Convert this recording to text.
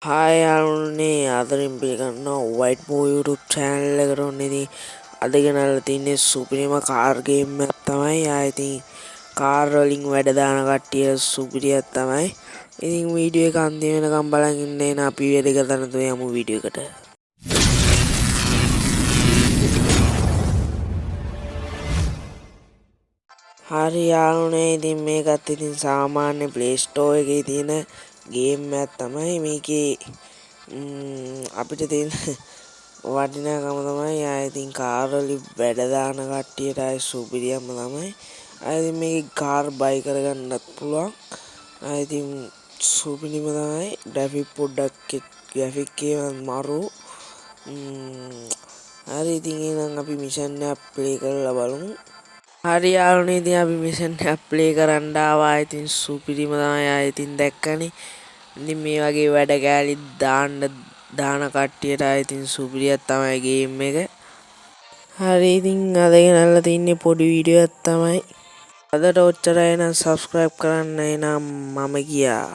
Hi යාළුවනේ ආදරෙන් පිළිගන්නවා වයිට් බෝ YouTube channel එකට. ඔන්න ඉතින් අද ගෙනල්ලා තින්නේ සුපිරිම කාර් ගේම් එකක් තමයි. ඉතින් කාර් වලින් වැඩ දාන කට්ටිය සුපිරියක් තමයි. ඉතින් වීඩියෝ එක අන්තිම වෙනකම් බලන් ඉන්න. එන අපි වැඩ කරන තු යමු වීඩියෝ එකට. හරි යාළුවනේ, ඉතින් මේකත් ඉතින් සාමාන්‍ය Play Store එකේ තියෙන ගේම් එකක් තමයි. මේකේ අපිට තියෙන වටිනාකම තමයි ඉතින් කාර් වලින් වැඩ දාන කට්ටියට සුපිරියම තමයි. ඉතින් මේකේ කාර් බයි කරගන්නත් පුළුවන්. ඉතින් සුපිරිම තමයි. ග්‍රැෆික් පොඩ්ඩක් ග්‍රැෆික් එක මරු. හරි, ඉතින් එහෙනම් අපි මිෂන් එක ප්ලේ කරලා බලමු. හරි යාළුවනේ, ඉතින් අපි මිෂන් එක ප්ලේ කරන්න ආවා. ඉතින් සුපිරිම තමයි. ඉතින් දැක්කනේ. ඉතින් මේ වගේ වැඩ කෑලි දාන කට්ටියට ඉතින් සුපිරියක් තමයි ගේම් එක. හරි, ඉතින් අද ගෙනල්ලා තින්නේ පොඩි වීඩියෝ එකක් තමයි. අදට ඔච්චරයි. එහෙනම් subscribe කරන්න. එහෙනම් මම ගියා.